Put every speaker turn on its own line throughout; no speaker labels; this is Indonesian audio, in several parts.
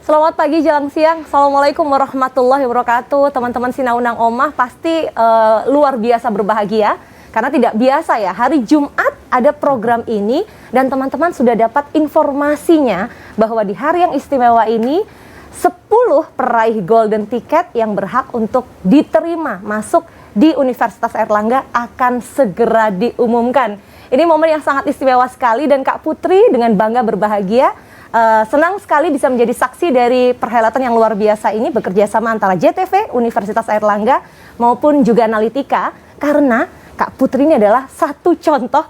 Selamat pagi, jelang siang. Assalamualaikum warahmatullahi wabarakatuh. Teman-teman Sinaunang Omah pasti luar biasa berbahagia. Karena tidak biasa ya, hari Jumat ada program ini. Dan teman-teman sudah dapat informasinya bahwa di hari yang istimewa ini 10 peraih golden ticket yang berhak untuk diterima masuk di Universitas Airlangga akan segera diumumkan. Ini momen yang sangat istimewa sekali dan Kak Putri dengan bangga berbahagia senang sekali bisa menjadi saksi dari perhelatan yang luar biasa ini bekerja sama antara JTV, Universitas Airlangga maupun juga Analitika, karena Kak Putri ini adalah satu contoh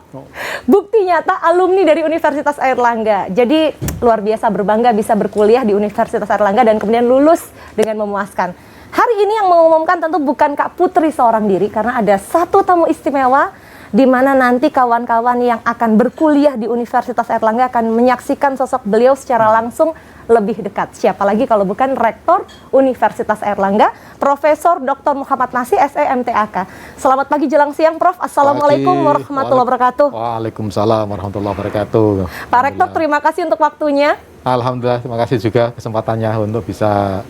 bukti nyata alumni dari Universitas Airlangga. Jadi luar biasa berbangga bisa berkuliah di Universitas Airlangga dan kemudian lulus dengan memuaskan. Hari ini yang mengumumkan tentu bukan Kak Putri seorang diri, karena ada satu tamu istimewa di mana nanti kawan-kawan yang akan berkuliah di Universitas Airlangga akan menyaksikan sosok beliau secara langsung lebih dekat. Siapa lagi kalau bukan Rektor Universitas Airlangga, Profesor Dr. Muhammad Nasih, SE MTAK. Selamat pagi jelang siang, Prof. Assalamualaikum warahmatullahi wabarakatuh.
Waalaikumsalam warahmatullahi wabarakatuh.
Pak Rektor, terima kasih untuk waktunya.
Alhamdulillah, terima kasih juga kesempatannya untuk bisa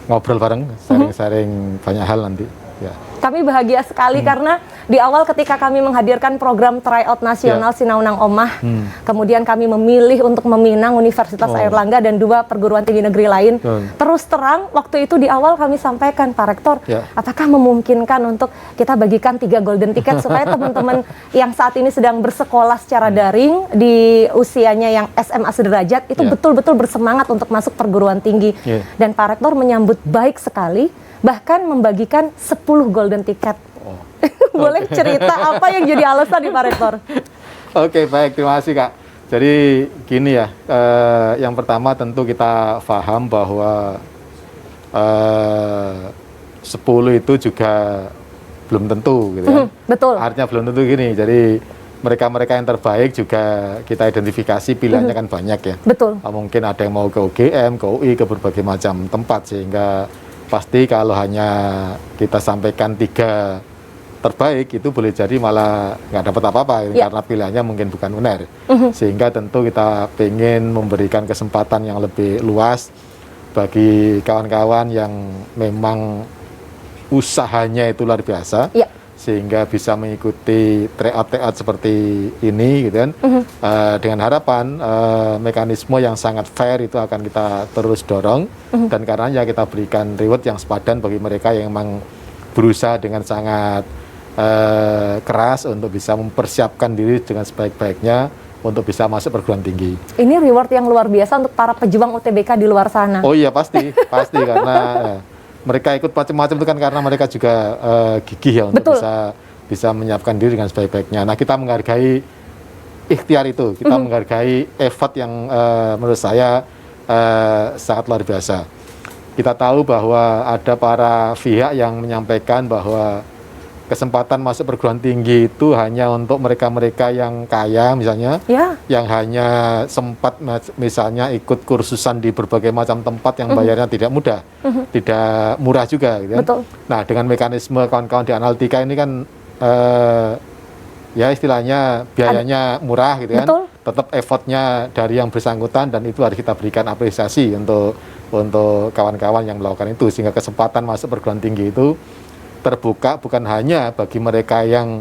ngobrol bareng, sharing banyak hal nanti. Ya.
Kami bahagia sekali karena di awal ketika kami menghadirkan program tryout nasional Sinaunang Omah, kemudian kami memilih untuk meminang Universitas Airlangga dan 2 perguruan tinggi negeri lain. Terus terang, waktu itu di awal kami sampaikan, Pak Rektor, apakah memungkinkan untuk kita bagikan 3 golden ticket supaya teman-teman yang saat ini sedang bersekolah secara daring di usianya yang SMA sederajat, itu betul-betul bersemangat untuk masuk perguruan tinggi. Dan Pak Rektor menyambut baik sekali, bahkan membagikan 10 golden ticket. Boleh cerita apa yang jadi alasan di Pak Rektor?
Oke, baik, terima kasih Kak. Jadi gini ya, yang pertama tentu kita paham bahwa 10 itu juga belum tentu gitu kan.
Betul.
Artinya belum tentu gini, jadi mereka-mereka yang terbaik juga kita identifikasi pilihannya kan banyak ya.
Betul.
Mungkin ada yang mau ke UGM, ke UI, ke berbagai macam tempat, sehingga pasti kalau hanya kita sampaikan 3 terbaik itu boleh jadi malah nggak dapat apa-apa karena pilihannya mungkin bukan UNER. Sehingga tentu kita pengen memberikan kesempatan yang lebih luas bagi kawan-kawan yang memang usahanya itu luar biasa, sehingga bisa mengikuti tryout seperti ini gitu kan. Dengan harapan mekanisme yang sangat fair itu akan kita terus dorong, dan karenanya kita berikan reward yang sepadan bagi mereka yang memang berusaha dengan sangat keras untuk bisa mempersiapkan diri dengan sebaik-baiknya untuk bisa masuk perguruan tinggi. Ini
reward yang luar biasa untuk para pejuang UTBK di luar sana.
Oh iya, pasti karena mereka ikut macam-macam itu kan karena mereka juga gigih ya untuk bisa menyiapkan diri dengan sebaik-baiknya. Nah, kita menghargai ikhtiar itu, kita menghargai effort yang menurut saya sangat luar biasa. Kita tahu bahwa ada para pihak yang menyampaikan bahwa kesempatan masuk perguruan tinggi itu hanya untuk mereka-mereka yang kaya misalnya, yang hanya sempat misalnya ikut kursusan di berbagai macam tempat yang bayarnya tidak mudah, tidak murah juga gitu kan. Nah, dengan mekanisme kawan-kawan di Analitika ini kan ya istilahnya biayanya murah gitu kan. Tetap effortnya dari yang bersangkutan, dan itu harus kita berikan apresiasi untuk kawan-kawan yang melakukan itu, sehingga kesempatan masuk perguruan tinggi itu terbuka bukan hanya bagi mereka yang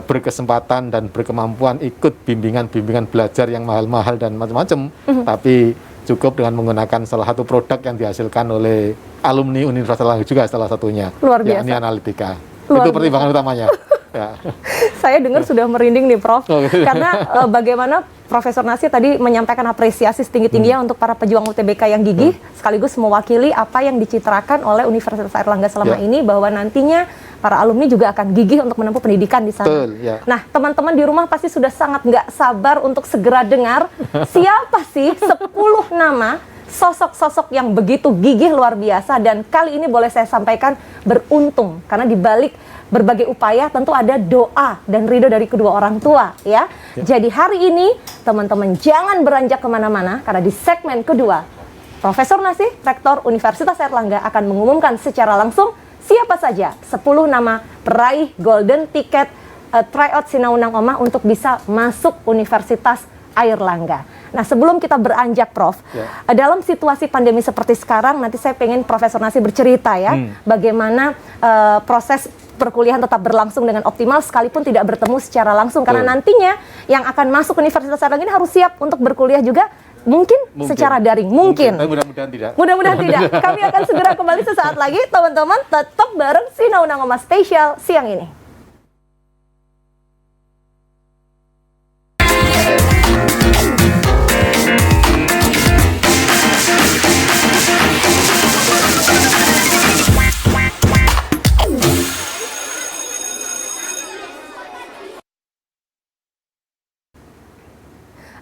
berkesempatan dan berkemampuan ikut bimbingan belajar yang mahal-mahal dan macam-macam, tapi cukup dengan menggunakan salah satu produk yang dihasilkan oleh alumni Universitas Airlangga juga salah satunya, yakni Analitika. Itu pertimbangan utamanya.
Saya dengar sudah merinding nih, Prof. Karena bagaimana Profesor Nasih tadi menyampaikan apresiasi setinggi-tingginya untuk para pejuang UTBK yang gigih, sekaligus mewakili apa yang dicitrakan oleh Universitas Airlangga selama ini, bahwa nantinya para alumni juga akan gigih untuk menempuh pendidikan di sana. Nah, teman-teman di rumah pasti sudah sangat nggak sabar untuk segera dengar siapa sih 10 nama sosok-sosok yang begitu gigih luar biasa, dan kali ini boleh saya sampaikan beruntung karena dibalik berbagai upaya tentu ada doa dan ridho dari kedua orang tua ya. Jadi hari ini teman-teman jangan beranjak kemana-mana, karena di segmen kedua Profesor Nasih, Rektor Universitas Airlangga akan mengumumkan secara langsung siapa saja 10 nama peraih golden ticket tryout Sinaunang Omah untuk bisa masuk Universitas Airlangga. Nah, sebelum kita beranjak, Prof, dalam situasi pandemi seperti sekarang, nanti saya pengen Profesor Nasi bercerita ya, bagaimana proses perkuliahan tetap berlangsung dengan optimal sekalipun tidak bertemu secara langsung, karena nantinya yang akan masuk Universitas Airlangga ini harus siap untuk berkuliah juga. Mungkin secara daring, mungkin.
Mudah-mudahan tidak.
Mudah-mudahan tidak. Kami akan segera kembali sesaat lagi, teman-teman. Tetap bareng Sinau Nangoma Spesial siang ini.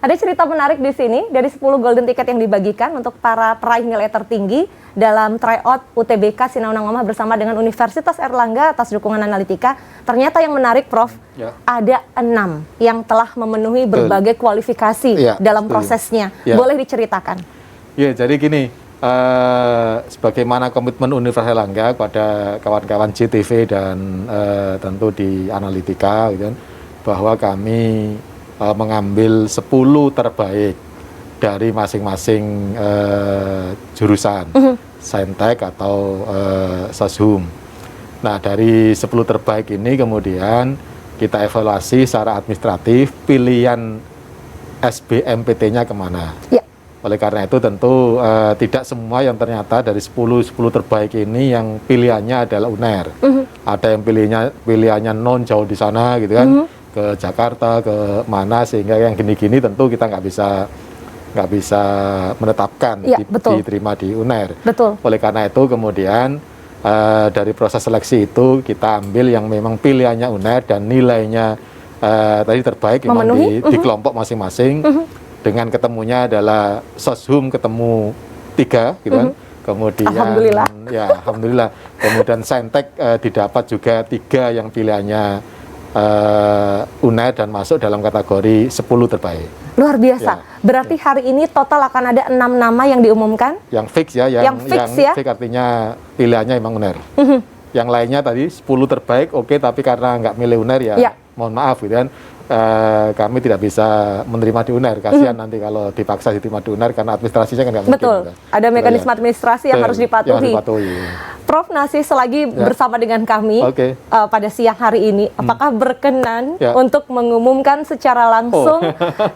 Ada cerita menarik di sini dari 10 golden ticket yang dibagikan untuk para peraih nilai tertinggi dalam tryout UTBK Sinau Nangoma bersama dengan Universitas Airlangga atas dukungan analitika. Ternyata yang menarik, Prof, ada 6 yang telah memenuhi berbagai kualifikasi dalam prosesnya. Boleh diceritakan?
Ya, jadi gini, sebagaimana komitmen Universitas Airlangga kepada kawan-kawan JTV dan tentu di analitika, gitu kan, bahwa kami mengambil 10 terbaik dari masing-masing jurusan, Saintek atau Soshum. Nah, dari 10 terbaik ini kemudian kita evaluasi secara administratif pilihan SBMPT-nya kemana. Ya. Oleh karena itu tentu tidak semua yang ternyata dari 10 terbaik ini yang pilihannya adalah UNER. Ada yang pilihannya non jauh di sana gitu kan. Ke Jakarta, ke mana, sehingga yang gini-gini tentu kita nggak bisa menetapkan diterima di UNER.
Betul.
Oleh karena itu kemudian dari proses seleksi itu kita ambil yang memang pilihannya UNER dan nilainya tadi terbaik memang di kelompok masing-masing. Dengan ketemunya adalah Soshum ketemu 3 gitu kan. Kemudian alhamdulillah. Ya, alhamdulillah. Kemudian Saintek didapat juga 3 yang pilihannya UNER dan masuk dalam kategori 10 terbaik.
Luar biasa. Berarti hari ini total akan ada 6 nama yang diumumkan?
Yang fix ya, yang fix artinya pilihannya memang UNER. Yang lainnya tadi 10 terbaik, oke, tapi karena nggak milih UNER ya, mohon maaf gitu kan. Kami tidak bisa menerima di UNER. Kasihan nanti kalau dipaksa diterima di UNER karena administrasinya kan nggak mungkin.
Betul. Gitu. Ada mekanisme administrasi yang harus dipatuhi. Prof Nasi selagi bersama dengan kami pada siang hari ini, apakah berkenan untuk mengumumkan secara langsung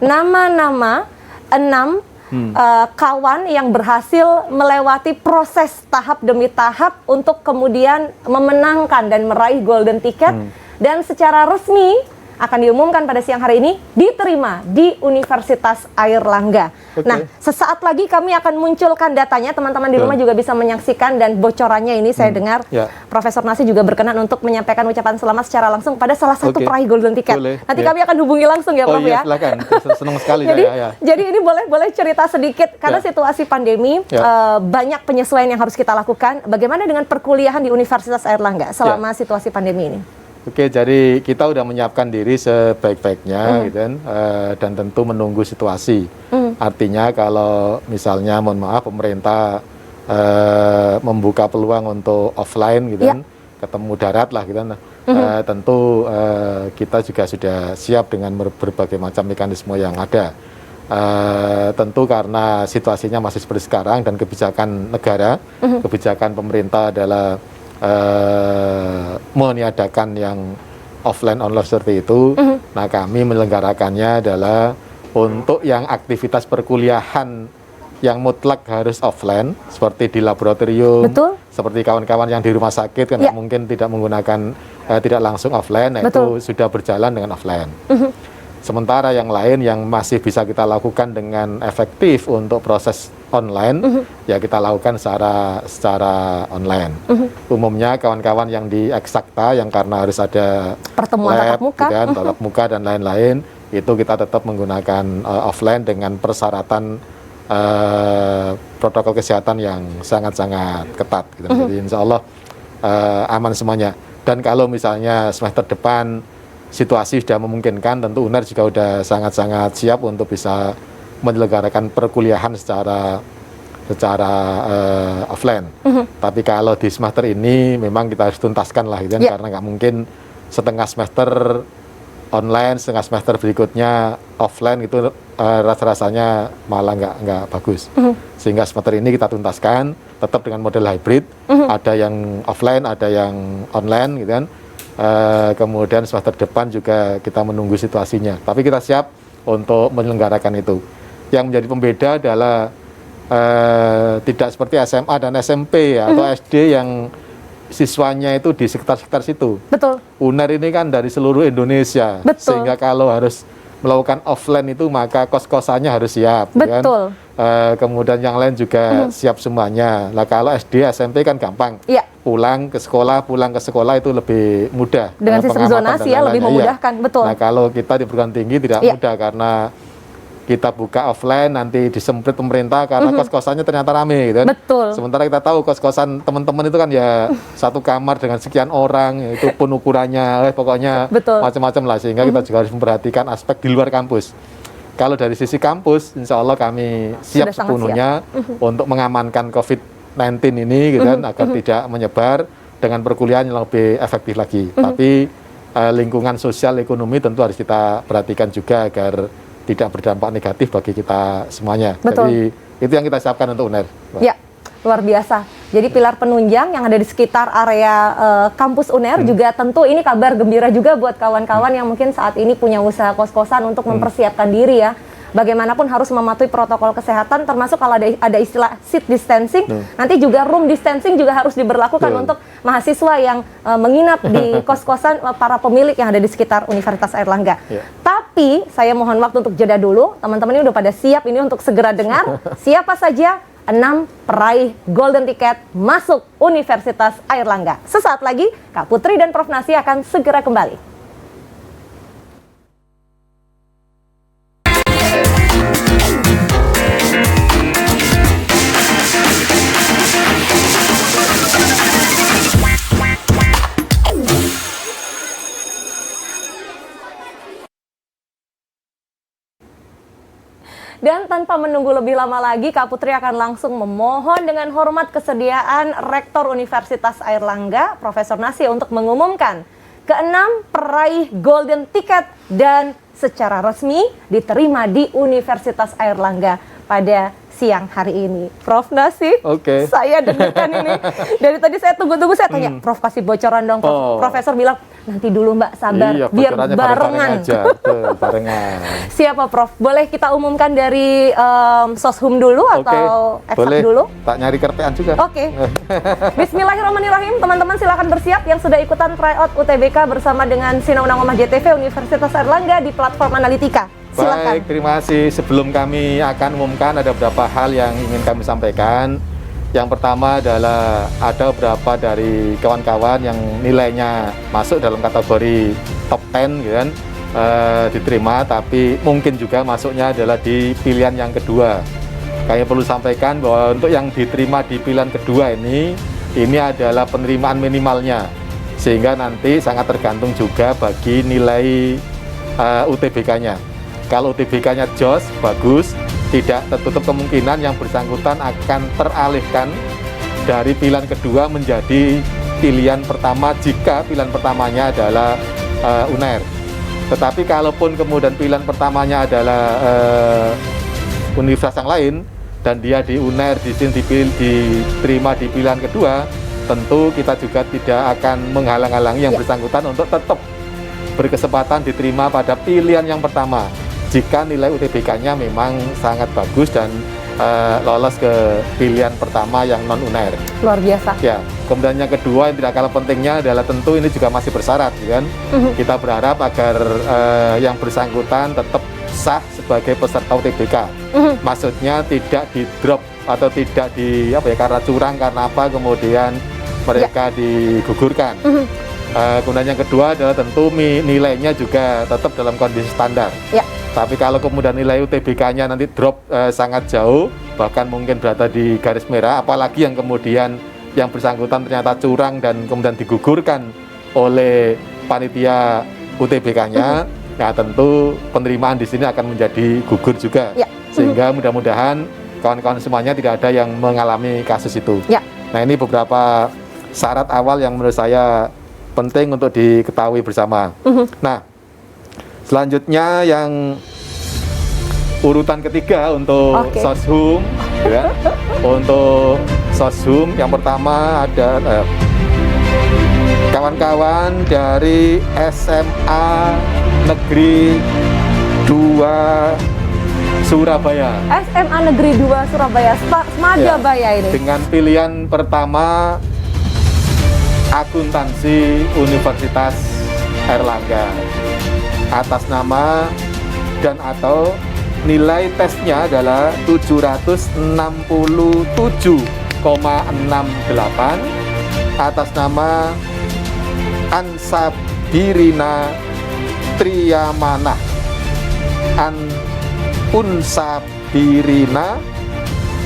nama-nama 6 kawan yang berhasil melewati proses tahap demi tahap untuk kemudian memenangkan dan meraih golden ticket dan secara resmi akan diumumkan pada siang hari ini diterima di Universitas Airlangga. Nah, sesaat lagi kami akan munculkan datanya, teman-teman di rumah juga bisa menyaksikan, dan bocorannya ini saya dengar Profesor Nasi juga berkenan untuk menyampaikan ucapan selamat secara langsung pada salah satu peraih golden ticket. Nanti kami akan hubungi langsung ya, Prof ya.
Silakan. Senang sekali
jadi ini boleh cerita sedikit karena situasi pandemi banyak penyesuaian yang harus kita lakukan. Bagaimana dengan perkuliahan di Universitas Airlangga selama situasi pandemi ini?
Oke, jadi kita udah menyiapkan diri sebaik-baiknya gitu kan, dan tentu menunggu situasi. Artinya kalau misalnya mohon maaf pemerintah membuka peluang untuk offline gitu kan, ketemu darat lah gitu kan, tentu kita juga sudah siap dengan berbagai macam mekanisme yang ada. Tentu karena situasinya masih seperti sekarang dan kebijakan negara, kebijakan pemerintah adalah meniadakan yang offline online seperti itu. Nah, kami menyelenggarakannya adalah untuk yang aktivitas perkuliahan yang mutlak harus offline, seperti di laboratorium, seperti kawan-kawan yang di rumah sakit kan mungkin tidak menggunakan tidak langsung offline, nah itu sudah berjalan dengan offline. Sementara yang lain yang masih bisa kita lakukan dengan efektif untuk proses online, ya kita lakukan secara online. Umumnya kawan-kawan yang di eksakta yang karena harus ada
pertemuan tatap muka,
tatap muka dan lain-lain, itu kita tetap menggunakan offline dengan persyaratan protokol kesehatan yang sangat-sangat ketat. Gitu. Jadi insya Allah aman semuanya. Dan kalau misalnya semester depan situasi sudah memungkinkan, tentu UNER juga sudah sangat-sangat siap untuk bisa menyelenggarakan perkuliahan secara offline. Tapi kalau di semester ini memang kita harus tuntaskan lah, gitu, karena nggak mungkin setengah semester online, setengah semester berikutnya offline, itu rasa-rasanya malah nggak bagus. Sehingga semester ini kita tuntaskan tetap dengan model hybrid, ada yang offline, ada yang online gitu kan. Kemudian semester depan juga kita menunggu situasinya, tapi kita siap untuk menyelenggarakan itu. Yang menjadi pembeda adalah tidak seperti SMA dan SMP ya, atau SD yang siswanya itu di sekitar-sekitar situ.
Betul.
UNER ini kan dari seluruh Indonesia.
Betul.
Sehingga kalau harus melakukan offline itu maka kos-kosannya harus siap.
Betul.
Kan? Kemudian yang lain juga siap semuanya. Nah kalau SD, SMP kan gampang.
Iya.
Pulang ke sekolah itu lebih mudah.
Dengan sistem zonasi ya, lebih memudahkan.
Iya.
Betul.
Nah kalau kita di perguruan tinggi tidak mudah karena kita buka offline nanti disemprit pemerintah karena kos-kosannya ternyata rame gitu kan.
Betul.
Sementara kita tahu kos-kosan teman-teman itu kan ya satu kamar dengan sekian orang, itu pun ukurannya pokoknya macam-macam lah, sehingga kita juga harus memperhatikan aspek di luar kampus. Kalau dari sisi kampus, insya Allah kami siap sepenuhnya untuk mengamankan COVID-19 ini gitu kan, agar tidak menyebar dengan perkuliahan yang lebih efektif lagi. Tapi lingkungan sosial ekonomi tentu harus kita perhatikan juga agar tidak berdampak negatif bagi kita semuanya.
Betul.
Jadi itu yang kita siapkan untuk UNER.
Ya, luar biasa. Jadi pilar penunjang yang ada di sekitar area kampus UNER juga tentu ini kabar gembira juga buat kawan-kawan yang mungkin saat ini punya usaha kos-kosan untuk mempersiapkan diri ya. Bagaimanapun harus mematuhi protokol kesehatan, termasuk kalau ada istilah seat distancing, nanti juga room distancing juga harus diberlakukan untuk mahasiswa yang menginap di kos-kosan para pemilik yang ada di sekitar Universitas Airlangga. Tapi saya mohon waktu untuk jeda dulu, teman-teman ini udah pada siap ini untuk segera dengar siapa saja 6 peraih golden ticket masuk Universitas Airlangga. Sesaat lagi Kak Putri dan Prof Nasi akan segera kembali. Dan tanpa menunggu lebih lama lagi, Kak Putri akan langsung memohon dengan hormat kesediaan Rektor Universitas Airlangga, Profesor Nasi, untuk mengumumkan ke-6 peraih golden ticket dan secara resmi diterima di Universitas Airlangga pada siang hari ini. Prof Nasi, saya deg-degan ini. Dari tadi saya tunggu-tunggu, saya tanya, Prof kasih bocoran dong. Profesor bilang, nanti dulu Mbak, sabar, biar barengan.
Barengan.
Siapa Prof? Boleh kita umumkan dari Soshum dulu atau Eksak dulu?
Tak nyari kerpean juga.
Bismillahirrahmanirrahim, teman-teman silakan bersiap yang sudah ikutan tryout UTBK bersama dengan Sinaunang Omah JTV Universitas Airlangga di platform Analitika. Silakan.
Baik, terima kasih. Sebelum kami akan umumkan, ada beberapa hal yang ingin kami sampaikan. Yang pertama adalah ada beberapa dari kawan-kawan yang nilainya masuk dalam kategori top 10 gitu kan, diterima, tapi mungkin juga masuknya adalah di pilihan yang kedua. Kami perlu sampaikan bahwa untuk yang diterima di pilihan kedua ini adalah penerimaan minimalnya, sehingga nanti sangat tergantung juga bagi nilai UTBK-nya. Kalau UTBK-nya jos, bagus, tidak tertutup kemungkinan yang bersangkutan akan teralihkan dari pilihan kedua menjadi pilihan pertama jika pilihan pertamanya adalah UNER. Tetapi kalaupun kemudian pilihan pertamanya adalah universitas yang lain dan dia di UNER di sini diterima di pilihan kedua, tentu kita juga tidak akan menghalang-halangi yang bersangkutan untuk tetap berkesempatan diterima pada pilihan yang pertama jika nilai UTBK-nya memang sangat bagus dan lolos ke pilihan pertama yang non-UNER.
Luar biasa.
Ya, kemudian yang kedua yang tidak kalah pentingnya adalah tentu ini juga masih bersyarat, kan? Kita berharap agar yang bersangkutan tetap sah sebagai peserta UTBK. Maksudnya tidak di drop atau tidak karena curang, karena apa kemudian mereka digugurkan. Kemudian yang kedua adalah tentu nilainya juga tetap dalam kondisi standar. Tapi kalau kemudian nilai UTBK-nya nanti drop sangat jauh, bahkan mungkin berada di garis merah, apalagi yang kemudian yang bersangkutan ternyata curang dan kemudian digugurkan oleh panitia UTBK-nya, ya tentu penerimaan di sini akan menjadi gugur juga. Sehingga mudah-mudahan kawan-kawan semuanya tidak ada yang mengalami kasus itu. Nah, ini beberapa syarat awal yang menurut saya penting untuk diketahui bersama. Nah, selanjutnya yang urutan ketiga untuk
Oke.
Soshum, ya. Untuk Soshum yang pertama ada kawan-kawan dari SMA Negeri 2 Surabaya.
SMA Negeri 2 Surabaya, Semadabaya ini.
Dengan pilihan pertama akuntansi Universitas Airlangga atas nama dan atau nilai tesnya adalah 767,68 atas nama Ansabirina Triyamana. Unsabirina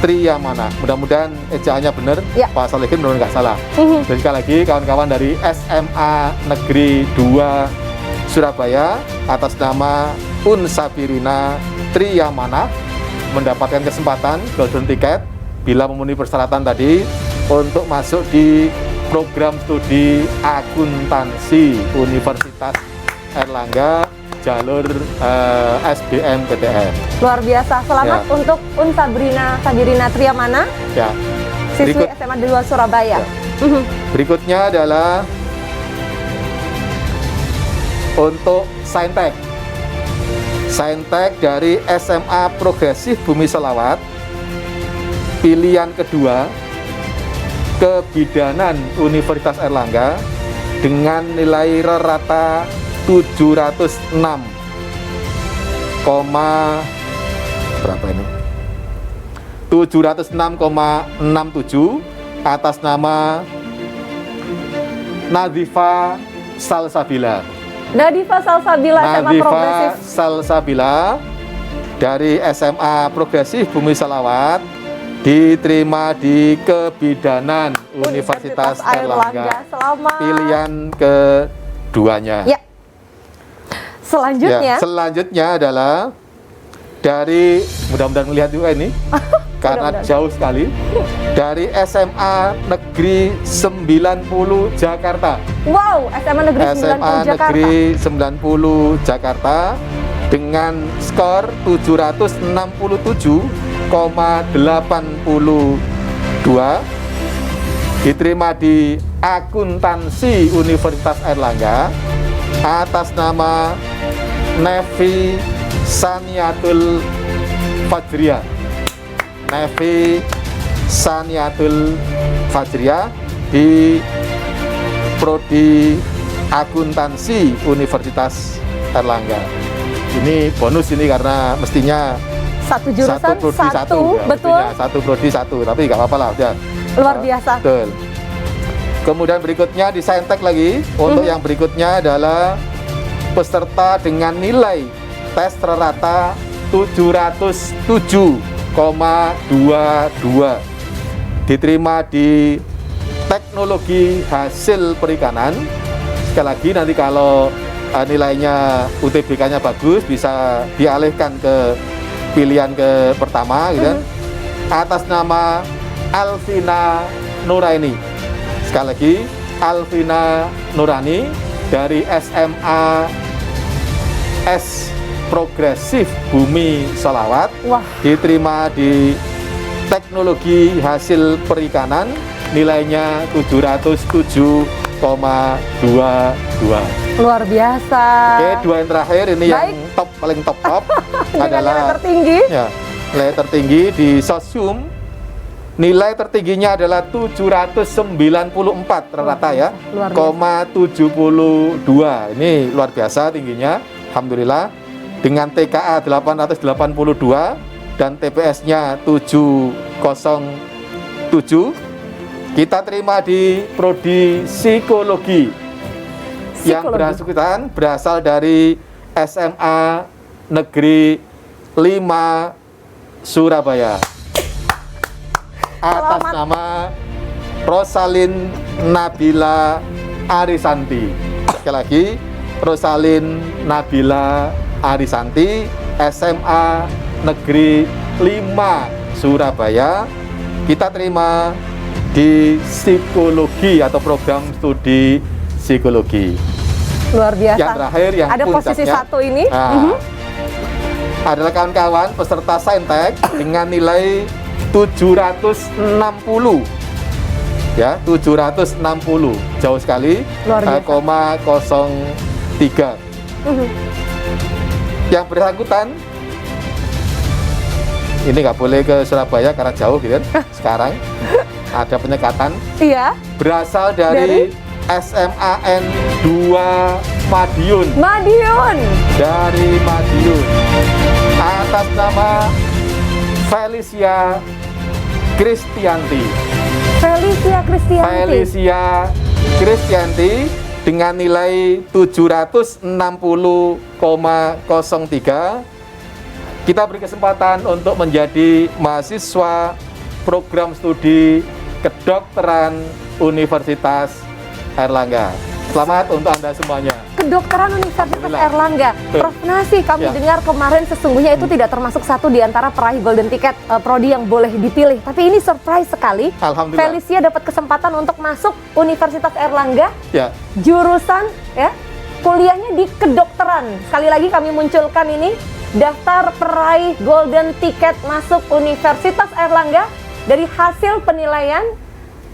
Triyamana. Mudah-mudahan ejaannya benar,
Ya.
Pak Salihin benar nggak salah. Dan sekali lagi kawan-kawan dari SMA Negeri 2 Surabaya atas nama Unsabirina Triyamana mendapatkan kesempatan golden ticket bila memenuhi persyaratan tadi untuk masuk di program studi akuntansi Universitas Airlangga jalur SBMPTN.
Luar biasa. Selamat
Ya.
untuk Sabirina Triyamana,
Ya.
siswi
Berikut,
SMA 2 Surabaya.
Ya. Berikutnya adalah untuk Saintek. Saintek dari SMA Progresif Bumi Selawat. Pilihan kedua Kebidanan Universitas Airlangga dengan nilai rata 706, berapa ini? 706,67 atas nama Nadifa Salsabila.
Nadifa Salsabila, SMA
Nadifa
Progresif.
Salsabila dari SMA Progresif Bumi Selawat diterima di Kebidanan Universitas Airlangga.
Selamat.
Pilihan keduanya.
Ya. Selanjutnya,
Ya, selanjutnya adalah dari, mudah-mudahan melihat juga ini karena
Mudah-mudahan.
jauh sekali, dari SMA Negeri 90 Jakarta.
wow, SMA Negeri 90
SMA
Jakarta.
Negeri 90 Jakarta dengan skor 767,82 diterima di akuntansi Universitas Airlangga atas nama Nevi Saniatul Fajriah. Nevi Saniatul Fajriah di Prodi Akuntansi Universitas Airlangga. Ini bonus ini karena mestinya
Satu jurusan,
satu prodi satu, ya,
betul.
mestinya satu prodi satu, tapi nggak apa-apa lah, udah.
Luar biasa.
Betul. Kemudian berikutnya di Saintek lagi. Untuk yang berikutnya adalah peserta dengan nilai tes rata 707,22 diterima di teknologi hasil perikanan. Sekali lagi nanti kalau nilainya UTBK-nya bagus bisa dialihkan ke pilihan ke pertama gitu kan. Atas nama Alvina Nuraini. Sekali lagi Alvina Nurani dari SMA S Progresif Bumi Selawat
Wah,
diterima di teknologi hasil perikanan, nilainya 707,22.
luar biasa.
Oke, dua yang terakhir ini
Baik.
yang top, paling top
Dengan nilai
adalah
tertinggi.
ya, nilai tertinggi di Soshum. Nilai tertingginya adalah 794 rata ya,
Luar biasa.
72. Ini luar biasa tingginya, alhamdulillah. Dengan TKA 882 dan TPS-nya 707, kita terima di Prodi Psikologi yang bersangkutan berasal dari SMA Negeri 5 Surabaya. Atas
Selamat.
nama Rosalin Nabila Arisanti. Sekali lagi, Rosalin Nabila Arisanti, SMA Negeri 5 Surabaya. Kita terima di psikologi atau program studi psikologi.
Luar biasa.
Yang terakhir yang
Ada posisi
puncaknya,
satu ini.
nah, adalah kawan-kawan peserta Saintek dengan nilai 760. Ya, 760. Jauh sekali.
Luar biasa.
0,03. Yang bersangkutan ini nggak boleh ke Surabaya karena jauh gitu kan. Sekarang ada penyekatan.
Iya.
Berasal dari SMAN 2 Madiun.
Madiun.
Dari Madiun. Atas nama Felicia Kristianti.
Felicia Kristianti.
Felicia Kristianti dengan nilai 760,03. Kita beri kesempatan untuk menjadi mahasiswa program studi kedokteran Universitas Airlangga. Selamat untuk Anda semuanya.
Kedokteran Universitas
Alhamdulillah.
Airlangga. Prof Nasi, kami
Ya.
dengar kemarin sesungguhnya itu tidak termasuk satu di antara peraih golden ticket prodi yang boleh dipilih. Tapi ini surprise sekali.
Alhamdulillah.
Felicia dapat kesempatan untuk masuk Universitas Airlangga,
Ya,
jurusan ya, kuliahnya di kedokteran. Sekali lagi kami munculkan ini daftar peraih golden ticket masuk Universitas Airlangga dari hasil penilaian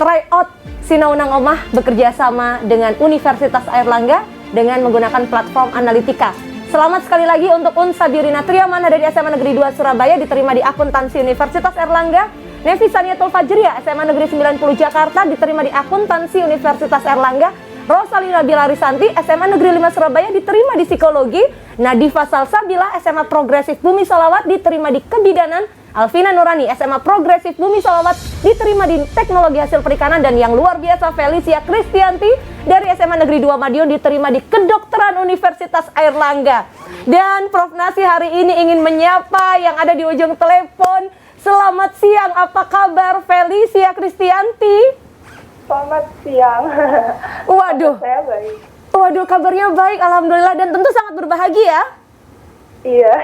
tryout Sinaunang Omah bekerja sama dengan Universitas Airlangga dengan menggunakan platform Analitika. Selamat sekali lagi untuk Unsabirina Triamana dari SMA Negeri 2 Surabaya diterima di akuntansi Universitas Airlangga. Nevi Saniatul Fajria SMA Negeri 90 Jakarta diterima di akuntansi Universitas Airlangga. Rosalina Bilarisanti SMA Negeri 5 Surabaya diterima di psikologi. Nadifa Salsabila SMA Progresif Bumi Salawat diterima di kebidanan. Alvina Nurani SMA Progresif Bumi Salawat diterima di teknologi hasil perikanan. Dan yang luar biasa Felicia Kristianti dari SMA Negeri 2 Madiun diterima di kedokteran Universitas Airlangga. Dan Prof Nasi hari ini ingin menyapa yang ada di ujung telepon. Selamat siang, apa kabar Felicia Kristianti?
Selamat siang.
Waduh,
Saya baik.
waduh kabarnya baik, alhamdulillah, dan tentu sangat berbahagia.
Iya.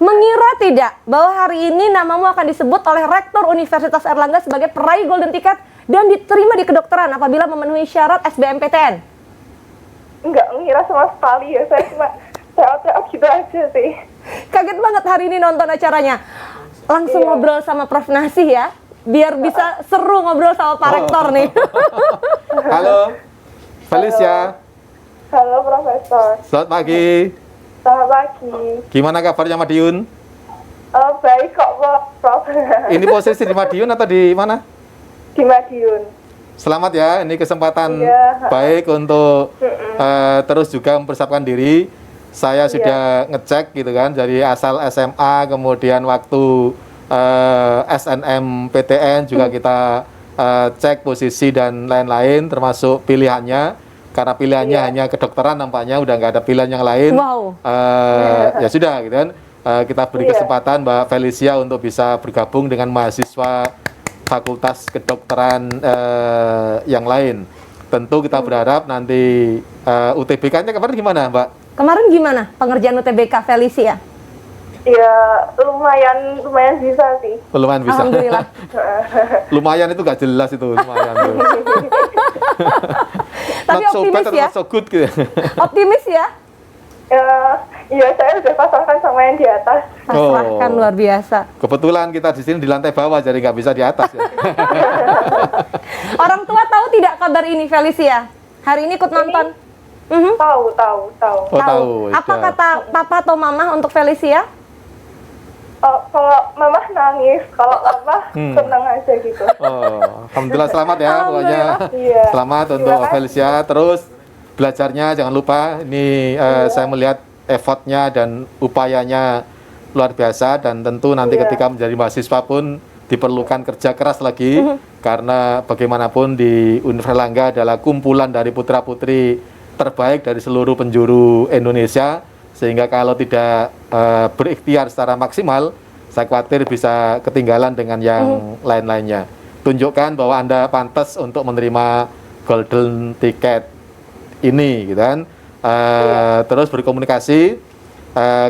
Mengira tidak bahwa hari ini namamu akan disebut oleh Rektor Universitas Airlangga sebagai peraih golden ticket dan diterima di kedokteran apabila memenuhi syarat SBMPTN?
Enggak mengira sama sekali ya. Saya cuma teot-teot gitu aja sih.
Kaget banget hari ini nonton acaranya. Langsung
Iya.
ngobrol sama Prof Nasih ya, biar bisa seru ngobrol sama Pak Rektor nih.
halo Felicia.
Halo Profesor.
Selamat pagi.
Selamat pagi.
Gimana kabarnya Madiun?
Baik kok Prof.
Ini posisi di Madiun atau di mana?
Di Madiun.
Selamat ya, ini kesempatan
Iya.
baik untuk terus juga mempersiapkan diri. Saya sudah ngecek gitu kan, dari asal SMA, kemudian waktu SNMPTN juga kita cek posisi dan lain-lain, termasuk pilihannya. Karena pilihannya hanya kedokteran, nampaknya udah nggak ada pilihan yang lain.
Wow.
Ya sudah gitu kan. Kita beri kesempatan Mbak Felicia untuk bisa bergabung dengan mahasiswa Fakultas Kedokteran yang lain. Tentu kita berharap nanti UTBK-nya kemarin gimana, Mbak?
Kemarin gimana pengerjaan UTBK Felicia?
Ya lumayan bisa sih.
Lumayan bisa.
Alhamdulillah.
Lumayan itu gak jelas itu, lumayan tuh.
Tapi
Not so bad
optimis
atau
ya?
not so good gitu.
Optimis ya?
Iya saya udah pasangkan sama yang di atas.
Pasrahkan
Oh.
luar biasa.
Kebetulan kita di sini di lantai bawah, jadi nggak bisa di atas ya.
Orang tua tahu tidak kabar ini Felicia? Hari ini ikut nonton? Mhm.
Tahu.
Oh tahu.
Apa
ya.
kata papa atau mama untuk Felicia?
Kalau mama nangis, kalau papa senang aja gitu.
Oh, alhamdulillah selamat ya pokoknya.
Iya.
Selamat
Terima
untuk
kasih.
Felicia. Terus belajarnya jangan lupa. Ini saya melihat effortnya dan upayanya luar biasa, dan tentu nanti
Iya.
ketika menjadi mahasiswa pun diperlukan kerja keras lagi, karena bagaimanapun di Universitas Airlangga adalah kumpulan dari putra-putri terbaik dari seluruh penjuru Indonesia, sehingga kalau tidak berikhtiar secara maksimal, saya khawatir bisa ketinggalan dengan yang lain-lainnya. Tunjukkan bahwa Anda pantas untuk menerima golden ticket ini, gitu kan. Terus berkomunikasi,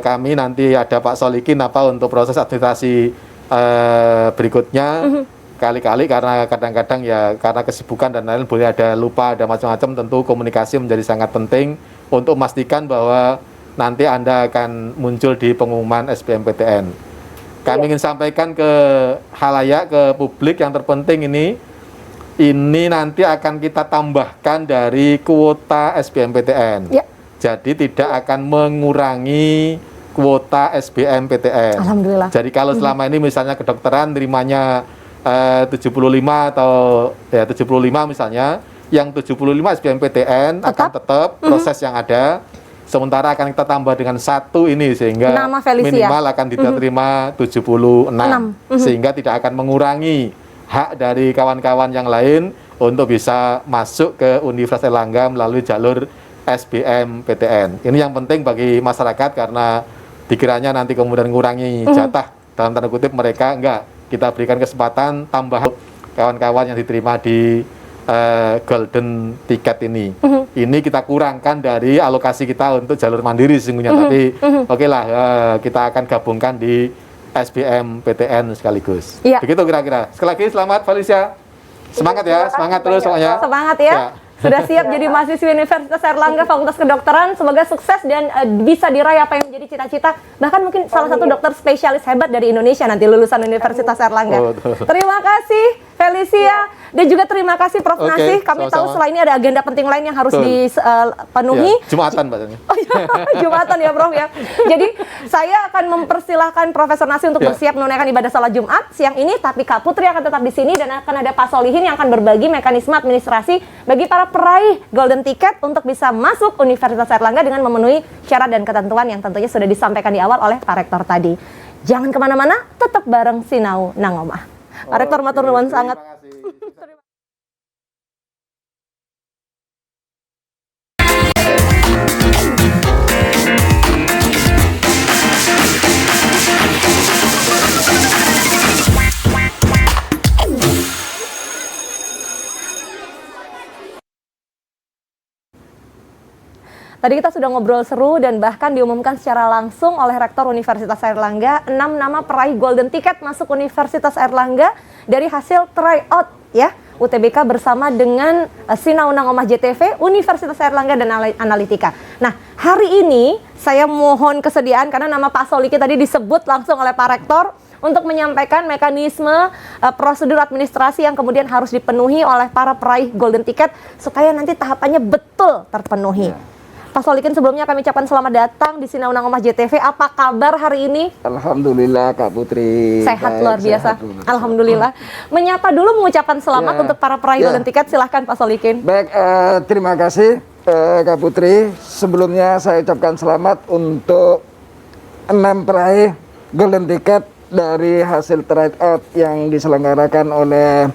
kami nanti ada Pak Solikin apa untuk proses administrasi berikutnya. Kali-kali karena kadang-kadang ya karena kesibukan dan lain boleh ada lupa, ada macam-macam, tentu komunikasi menjadi sangat penting untuk memastikan bahwa nanti Anda akan muncul di pengumuman SBMPTN. Kami ingin sampaikan ke halayak, ke publik yang terpenting ini nanti akan kita tambahkan dari kuota SBMPTN.
Ya.
Jadi tidak akan mengurangi kuota SBMPTN.
Alhamdulillah.
Jadi kalau selama ini misalnya kedokteran terimanya 75 atau ya 75 misalnya, yang 75 SBMPTN akan tetap proses yang ada. Sementara akan kita tambah dengan 1 ini sehingga
Nama Felicia.
minimal akan diterima 76 sehingga tidak akan mengurangi hak dari kawan-kawan yang lain untuk bisa masuk ke Universitas Airlangga melalui jalur SBMPTN. Ini yang penting bagi masyarakat karena dikiranya nanti kemudian mengurangi jatah dalam tanda kutip mereka, enggak. Kita berikan kesempatan tambah kawan-kawan yang diterima di golden ticket ini. Ini kita kurangkan dari alokasi kita untuk jalur mandiri sesungguhnya, tapi oke lah kita akan gabungkan di SBMPTN sekaligus.
Iya.
Begitu kira-kira. Sekali lagi selamat Felicia. Semangat ya, semangat terus semuanya.
Semangat ya. Sudah siap jadi mahasiswi Universitas Airlangga Fakultas Kedokteran. Semoga sukses dan bisa diraih apa yang menjadi cita-cita. Bahkan mungkin salah satu dokter spesialis hebat dari Indonesia nanti lulusan Universitas Airlangga. Terima kasih Felicia dan juga terima kasih Prof. Nasih. Kami tahu setelah ini ada agenda penting lain yang harus dipenuhi.
Ya, Jumatan bahasanya.
Oh iya, Jumatan ya Prof ya. Jadi saya akan mempersilahkan Profesor Nasih untuk bersiap menunaikan ibadah salat Jumat siang ini, tapi Kak Putri akan tetap di sini dan akan ada Pak Solihin yang akan berbagi mekanisme administrasi bagi para peraih golden ticket untuk bisa masuk Universitas Airlangga dengan memenuhi syarat dan ketentuan yang tentunya sudah disampaikan di awal oleh Pak Rektor tadi. Jangan kemana-mana, tetap bareng Sinau Nang Omah. Pak Rektor matur nuwun sangat. Tadi kita sudah ngobrol seru dan bahkan diumumkan secara langsung oleh Rektor Universitas Airlangga 6 nama peraih golden ticket masuk Universitas Airlangga dari hasil tryout ya UTBK bersama dengan Sinau Nang Omah JTV, Universitas Airlangga dan Analitika. Nah, hari ini saya mohon kesediaan karena nama Pak Soliki tadi disebut langsung oleh Pak Rektor untuk menyampaikan mekanisme prosedur administrasi yang kemudian harus dipenuhi oleh para peraih golden ticket supaya nanti tahapannya betul terpenuhi. Pak Solikin, sebelumnya kami ucapkan selamat datang di Sinau Nang Omah JTV. Apa kabar hari ini?
Alhamdulillah Kak Putri.
Sehat luar biasa. Alhamdulillah. Menyapa dulu mengucapkan selamat untuk para peraih golden ticket. Silahkan Pak Solikin.
Baik, terima kasih Kak Putri. Sebelumnya saya ucapkan selamat untuk 6 peraih golden ticket dari hasil tryout yang diselenggarakan oleh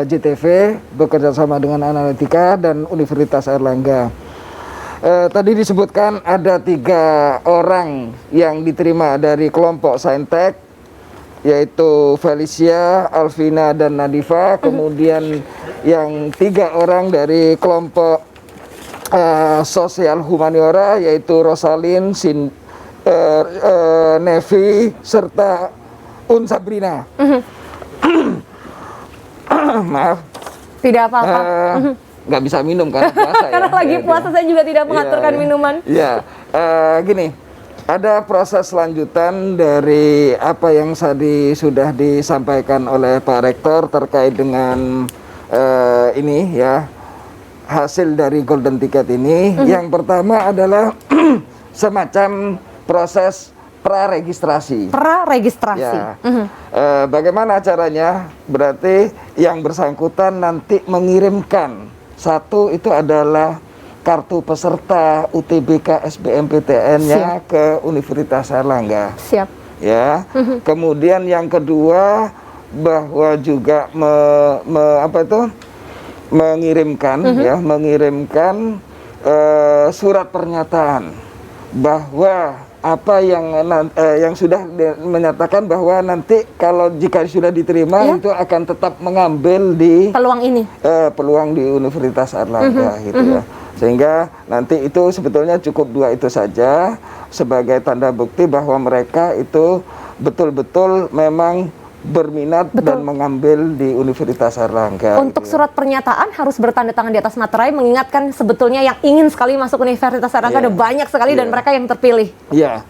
JTV bekerja sama dengan Analitika dan Universitas Airlangga. Tadi disebutkan ada 3 orang yang diterima dari kelompok Saintek, yaitu Felicia, Alvina, dan Nadifa. Kemudian yang 3 orang dari kelompok sosial humaniora, yaitu Rosalin, Nevi, serta Sabrina. Maaf.
Tidak apa-apa.
Nggak bisa minum karena puasa.
Karena lagi puasa saya juga tidak mengaturkan minuman.
Iya, gini, ada proses lanjutan dari apa yang tadi sudah disampaikan oleh Pak Rektor terkait dengan ini ya, hasil dari golden ticket ini. Yang pertama adalah semacam proses praregistrasi.
Praregistrasi.
Ya. Bagaimana caranya? Berarti yang bersangkutan nanti mengirimkan, satu itu adalah kartu peserta UTBK SBMPTN-nya ke Universitas Airlangga.
Siap.
Ya. Kemudian yang kedua bahwa juga mengirimkan ya, mengirimkan surat pernyataan bahwa apa yang sudah menyatakan bahwa nanti kalau jika sudah diterima itu akan tetap mengambil di
peluang ini,
peluang di Universitas Airlangga gitu ya. Sehingga nanti itu sebetulnya cukup 2 itu saja sebagai tanda bukti bahwa mereka itu betul-betul memang berminat
Betul.
dan mengambil di Universitas Airlangga.
Untuk
gitu ya.
surat pernyataan harus bertanda tangan di atas materai, mengingatkan sebetulnya yang ingin sekali masuk Universitas Airlangga
Iya.
ada banyak sekali dan
Iya.
mereka yang terpilih.
Ya,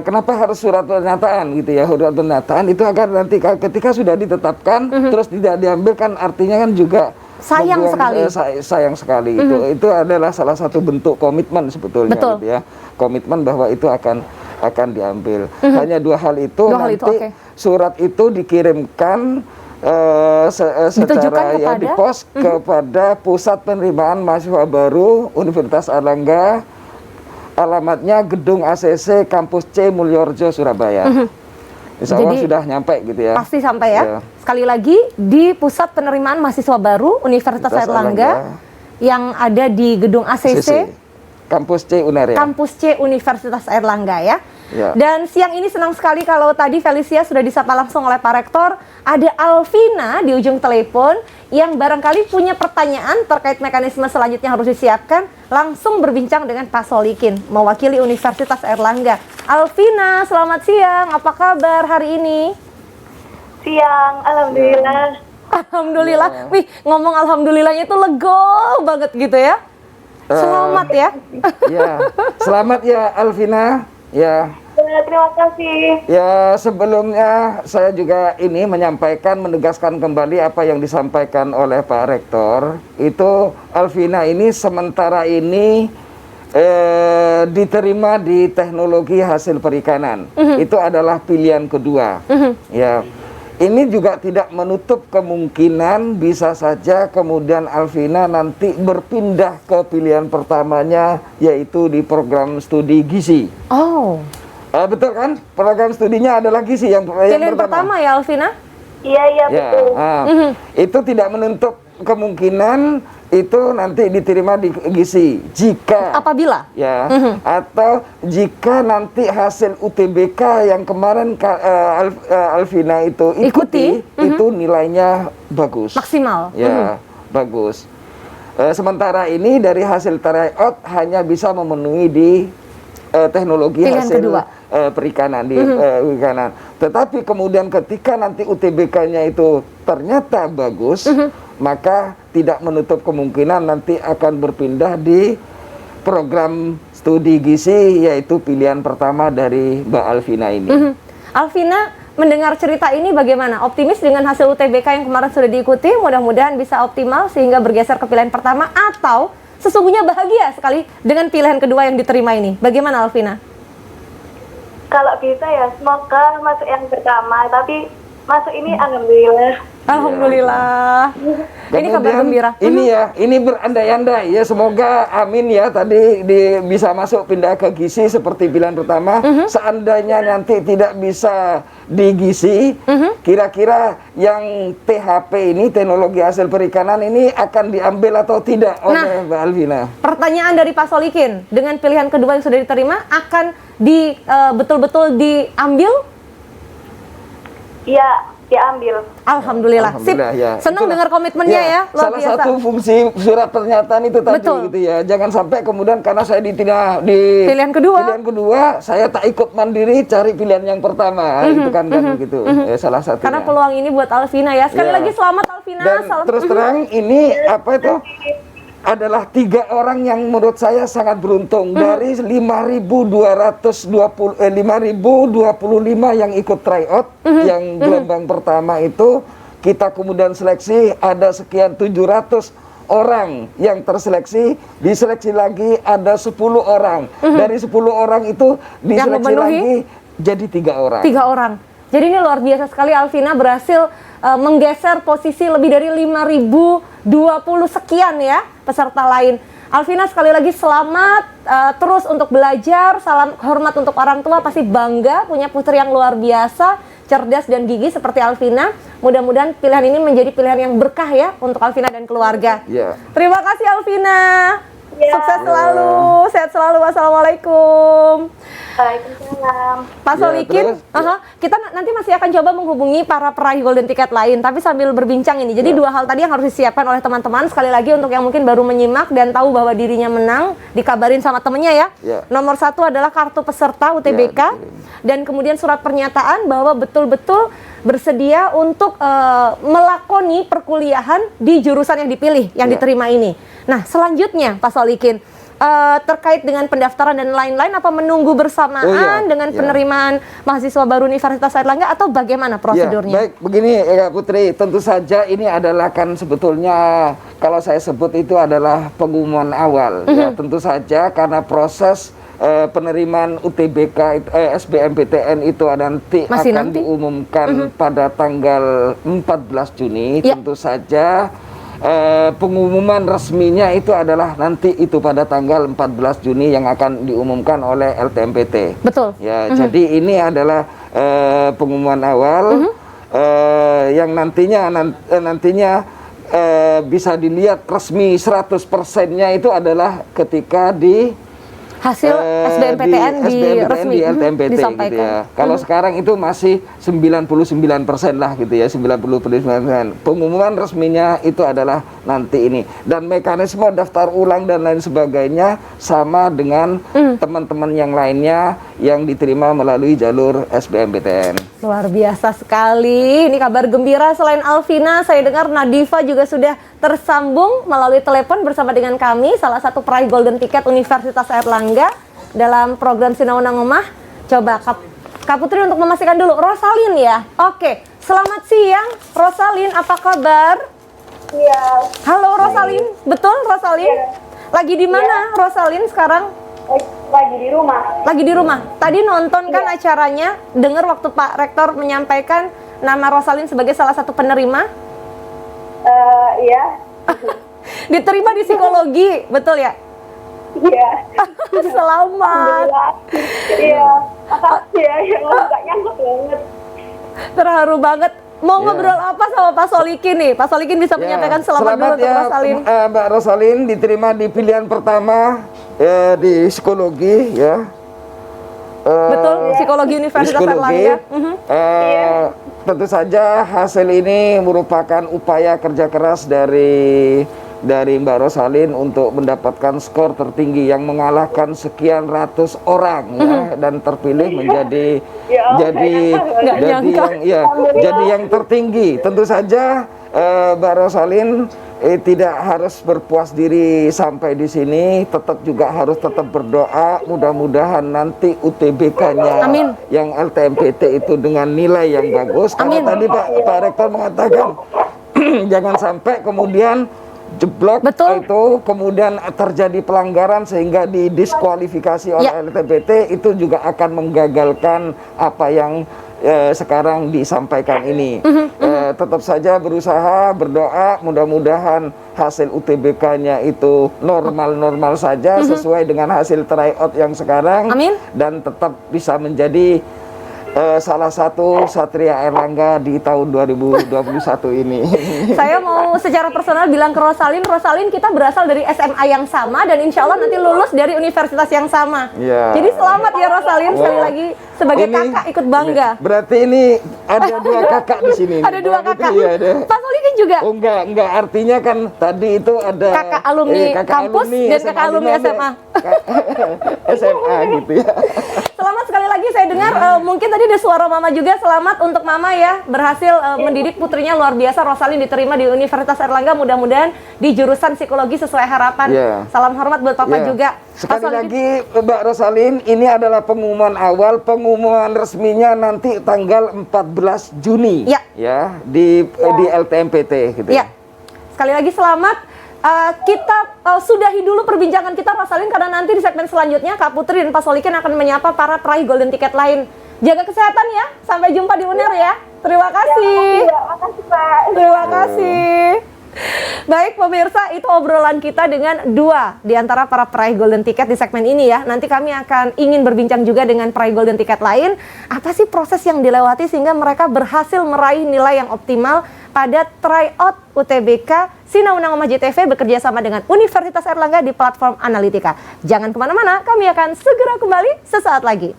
kenapa harus surat pernyataan gitu ya? Surat pernyataan itu agar nanti ketika sudah ditetapkan terus tidak diambil kan artinya kan juga
Sayang
membuang,
sekali.
Sayang sekali itu adalah salah satu bentuk komitmen sebetulnya
Betul.
gitu ya. Komitmen bahwa itu akan diambil. Hanya dua hal itu
Dua hal
nanti
itu, oke.
surat itu dikirimkan
Ditujukan
secara ya
kepada?
di pos kepada Pusat Penerimaan Mahasiswa Baru Universitas Airlangga. Alamatnya Gedung ACC Kampus C Mulyorjo Surabaya. Insya Allah
Jadi,
sudah nyampe gitu ya.
Pasti sampai ya.
Iya.
Sekali lagi di Pusat Penerimaan Mahasiswa Baru Universitas
Universitas
Airlangga yang ada di Gedung ACC
Kampus C Uner ya.
Kampus C Universitas Airlangga ya.
Ya.
Dan siang ini senang sekali kalau tadi Felicia sudah disapa langsung oleh Pak Rektor. Ada Alvina di ujung telepon yang barangkali punya pertanyaan terkait mekanisme selanjutnya harus disiapkan. Langsung berbincang dengan Pak Solikin, mewakili Universitas Airlangga. Alvina, selamat siang. Apa kabar hari ini?
Siang, alhamdulillah.
Alhamdulillah.
Ya.
Wih, ngomong alhamdulillahnya itu lego banget gitu ya. Selamat ya.
Ya, selamat ya Alvina. Ya.
Ya, terima kasih.
Ya, sebelumnya saya juga ini menyampaikan, menegaskan kembali apa yang disampaikan oleh Pak Rektor. Itu Alvina ini sementara ini diterima di teknologi hasil perikanan. Itu adalah pilihan kedua. Ya. Ini juga tidak menutup kemungkinan bisa saja kemudian Alvina nanti berpindah ke pilihan pertamanya, yaitu di program studi gizi.
Oh,
Betul kan? Program studinya adalah gizi yang
pilihan pertama ya Alvina?
Iya, iya,
Ya,
betul.
itu tidak menutup kemungkinan itu nanti diterima di gizi jika
Apabila?
ya atau jika nanti hasil UTBK yang kemarin Alvina itu ikuti itu nilainya bagus.
Maksimal.
Ya, bagus. Sementara ini dari hasil tryout hanya bisa memenuhi di teknologi
Pilihan
hasil
kedua.
perikanan di perikanan. Tetapi kemudian ketika nanti UTBK-nya itu ternyata bagus, maka tidak menutup kemungkinan nanti akan berpindah di program studi gizi, yaitu pilihan pertama dari Mbak Alvina ini.
Alvina, mendengar cerita ini bagaimana? Optimis dengan hasil UTBK yang kemarin sudah diikuti? Mudah-mudahan bisa optimal sehingga bergeser ke pilihan pertama, atau sesungguhnya bahagia sekali dengan pilihan kedua yang diterima ini. Bagaimana Alvina?
Kalau bisa ya, semoga masuk yang pertama. Tapi masuk ini alhamdulillah.
Alhamdulillah. Ini kabar
Kemudian,
gembira.
Ini ya, ini berandai-andai ya. Semoga amin ya. Tadi bisa masuk pindah ke gizi seperti pilihan pertama. Seandainya nanti tidak bisa di gizi, kira-kira yang THP ini, teknologi hasil perikanan ini akan diambil atau tidak oleh Mbak Alvina?
Pertanyaan dari Pak Solikin, dengan pilihan kedua yang sudah diterima, akan betul-betul diambil?
Iya, diambil.
Alhamdulillah. Sip.
Alhamdulillah, ya.
Senang
Itulah.
dengar komitmennya ya, luar
Salah
biasa.
satu fungsi surat pernyataan itu tadi
Betul.
gitu ya. Jangan sampai kemudian karena saya di
Pilihan kedua.
saya tak ikut mandiri cari pilihan yang pertama. Itu kan gitu. Ya, salah satunya.
Karena peluang ini buat Alvina ya. Sekali
Ya.
lagi selamat Alvina.
Dan
Salam.
terus terang ini apa itu adalah 3 orang yang menurut saya sangat beruntung dari 5.225 yang ikut tryout yang gelombang pertama itu, kita kemudian seleksi ada sekian 700 orang yang terseleksi, diseleksi lagi ada 10 orang. Dari 10 orang itu diseleksi
memenuhi?
lagi jadi 3 orang.
3 orang. Jadi ini luar biasa sekali, Alvina berhasil menggeser posisi lebih dari 5.020 sekian ya peserta lain. Alvina sekali lagi selamat terus untuk belajar, salam hormat untuk orang tua, pasti bangga punya putri yang luar biasa, cerdas dan gigih seperti Alvina. Mudah-mudahan pilihan ini menjadi pilihan yang berkah ya untuk Alvina dan keluarga.
Ya.
Terima kasih Alvina.
Ya.
Sukses selalu, sehat selalu. Wassalamualaikum.
Waalaikumsalam.
Pak
Ya,
Solikin,
terus?
kita nanti masih akan coba menghubungi para peraih golden ticket lain, tapi sambil berbincang ini. Jadi dua hal tadi yang harus disiapkan oleh teman-teman. Sekali lagi untuk yang mungkin baru menyimak dan tahu bahwa dirinya menang, dikabarin sama temennya ya.
Ya.
Nomor 1 adalah kartu peserta UTBK,
Ya,
dan kemudian surat pernyataan bahwa betul-betul bersedia untuk melakoni perkuliahan di jurusan yang dipilih, yang
Ya.
diterima ini. Nah, selanjutnya Pak Solikin, terkait dengan pendaftaran dan lain-lain, apa menunggu bersamaan
Oh, iya.
dengan
Iya.
penerimaan mahasiswa baru Universitas Airlangga atau bagaimana prosedurnya?
Ya, baik, begini Kak Putri, tentu saja ini adalah kan sebetulnya kalau saya sebut itu adalah pengumuman awal. Ya, tentu saja karena proses penerimaan UTBK, SBMPTN itu nanti
Masih
akan
nanti?
diumumkan pada tanggal 14 Juni.
Ya.
Tentu saja pengumuman resminya itu adalah nanti itu pada tanggal 14 Juni yang akan diumumkan oleh LTMPT.
Betul.
Ya, jadi ini adalah pengumuman awal yang nantinya bisa dilihat resmi 100%-nya itu adalah ketika di
Hasil SBMPTN di resmi
di LTMPT
disampaikan.
gitu ya. Kalau sekarang itu masih 99% lah gitu ya, 99%. Pengumuman resminya itu adalah nanti ini. Dan mekanisme daftar ulang dan lain sebagainya sama dengan teman-teman yang lainnya yang diterima melalui jalur SBMPTN.
Luar biasa sekali. Ini kabar gembira. Selain Alvina, saya dengar Nadifa juga sudah tersambung melalui telepon bersama dengan kami, salah satu peraih golden ticket Universitas Airlangga dalam program Sinaunang Omah. Coba Kak Putri untuk memastikan dulu. Rosalin ya? Oke. Selamat siang Rosalin, apa kabar?
Iya,
Halo Rosalin, betul Rosalin?
Iya.
Lagi di mana Rosalin sekarang?
lagi di rumah.
Lagi di rumah. Tadi nonton kan acaranya, dengar waktu Pak Rektor menyampaikan nama Rosalin sebagai salah satu penerima.
Iya.
Diterima di psikologi, betul ya?
Iya.
Selamat.
Alhamdulillah. Iya. Makasih ya, yang nggak nyangkut banget.
Terharu banget. Mau
Ya.
ngobrol apa sama Pak Solikin nih? Pak Solikin bisa menyampaikan selamat dulu untuk Rosalin.
Mbak Rosalin diterima di pilihan pertama di psikologi ya.
Betul, psikologi Universitas Airlangga. Mhm.
Tentu saja hasil ini merupakan upaya kerja keras dari Mbak Rosalin untuk mendapatkan skor tertinggi yang mengalahkan sekian ratus orang ya, dan terpilih menjadi
Ya Allah,
Nggak nyangka.
jadi yang tertinggi. Tentu saja Mbak Rosalin tidak harus berpuas diri sampai di sini, tetap juga harus tetap berdoa. Mudah-mudahan nanti UTBK-nya
Amin.
yang LTMPT itu dengan nilai yang bagus. Karena
Amin.
tadi Pak Rektor mengatakan jangan sampai kemudian jeblok
Betul.
itu kemudian terjadi pelanggaran sehingga didiskualifikasi oleh
Ya.
LTMPT, itu juga akan menggagalkan apa yang sekarang disampaikan ini. Tetap saja berusaha, berdoa, mudah-mudahan hasil UTBK-nya itu normal-normal saja sesuai dengan hasil tryout yang sekarang.
Amin.
Dan tetap bisa menjadi salah satu Satria Airlangga di tahun 2021 ini.
Saya mau secara personal bilang ke Rosalin, Rosalin kita berasal dari SMA yang sama dan insya Allah nanti lulus dari universitas yang sama.
Iya.
Jadi selamat ya Rosalin, sekali
Wah.
lagi sebagai
Ini-
kakak ikut bangga.
Berarti ini ada dua kakak di sini.
Ada dua kakak.
Iya, ada.
Pak Solikin juga.
Oh enggak, artinya kan tadi itu ada
Kakak alumni kampus dan kakak alumni SMA.
SMA gitu ya.
Selamat sekali lagi saya dengar mungkin tadi ada suara mama juga. Selamat untuk mama ya, berhasil mendidik putrinya luar biasa. Rosalin diterima di Universitas Airlangga, mudah-mudahan di jurusan psikologi sesuai harapan.
Iya.
Salam hormat buat papa
Ya.
juga.
Sekali
Pak Solikin.
lagi Mbak Rosalin, ini adalah pengumuman awal, pengumuman resminya nanti tanggal 14 Juni.
Ya.
Ya, di LTMPT gitu.
Ya, sekali lagi selamat. Kita sudahi dulu perbincangan kita Rosalin, karena nanti di segmen selanjutnya Kak Putri dan Pak Solikin akan menyapa para peraih golden ticket lain. Jaga kesehatan ya, sampai jumpa di UNER ya. Terima kasih.
Ya, makasih Pak.
Terima kasih. Baik pemirsa, itu obrolan kita dengan dua di antara para peraih golden ticket di segmen ini ya. Nanti kami akan ingin berbincang juga dengan peraih golden ticket lain. Apa sih proses yang dilewati sehingga mereka berhasil meraih nilai yang optimal pada tryout UTBK Sinaunang Omah JTV bekerja sama dengan Universitas Airlangga di platform Analitika. Jangan kemana-mana, kami akan segera kembali sesaat lagi.